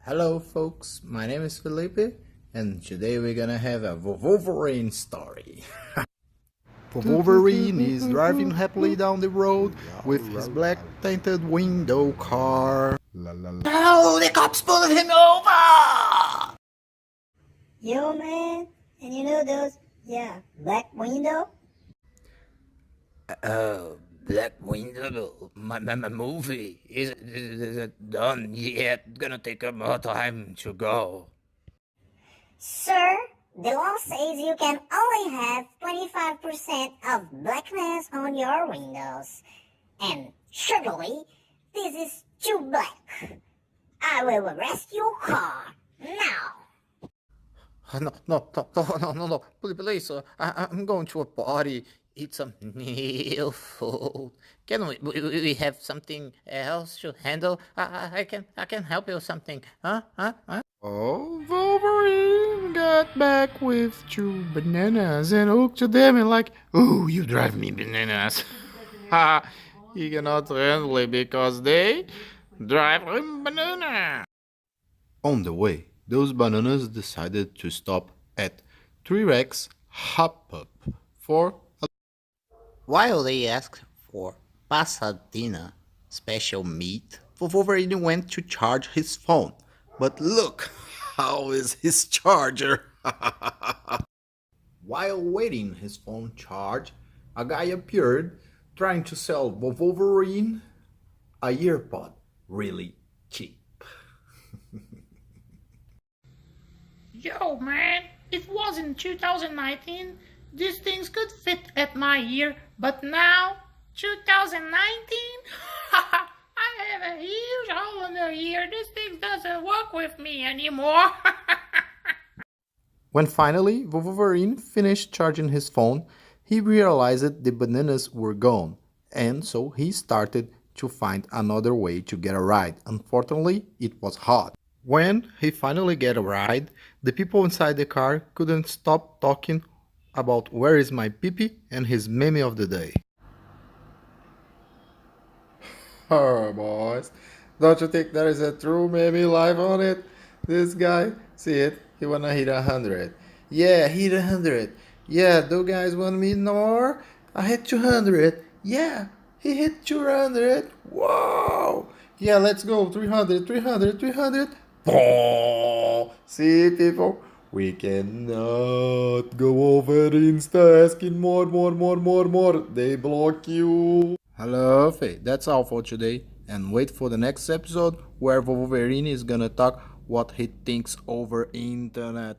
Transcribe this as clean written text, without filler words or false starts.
Hello folks, my name is Felipe and today we're gonna have a WoWoverine story. WoWoverine is driving happily down the road with his black tainted window car. No, the cops pulled him over! Yo man, and you know those, black window? Black Window, my movie isn't done yet. Gonna take more time to go. Sir, the law says you can only have 25% of blackness on your windows. And surely, this is too black. I will arrest your car, now. No, please, I'm going to a party. Eat some new food. Can we have something else to handle? I can help you with something. Huh? Oh, Wolverine got back with 2 bananas and looked at them and like, "Oh, you drive me bananas." Ha! He cannot handle it because they drive him banana. On the way, those bananas decided to stop at 3Rex Hop Up for While they asked for Pasadena special meat, Wolverine went to charge his phone. But look, how is his charger? While waiting his phone charged, a guy appeared trying to sell Wolverine a earpod really cheap. Yo, man, it was in 2019. These things could fit at my ear, but now, 2019? I have a huge hole in the ear. This thing doesn't work with me anymore. When finally Wolverine finished charging his phone, he realized the bananas were gone, and so he started to find another way to get a ride. Unfortunately, it was hot. When he finally got a ride, the people inside the car couldn't stop talking about where is my pee-pee and his meme of the day. Oh boys, don't you think there is a true meme live on it? This guy, see it, he wanna hit 100. Yeah, hit 100. Yeah, do guys want me more? I hit 200. Yeah, he hit 200. Wow. Yeah, let's go. 300, 300, 300. Oh, see people, we cannot go over Insta asking more. They block you. Hello, Faye. That's all for today. And wait for the next episode where Wolverine is gonna talk what he thinks over internet.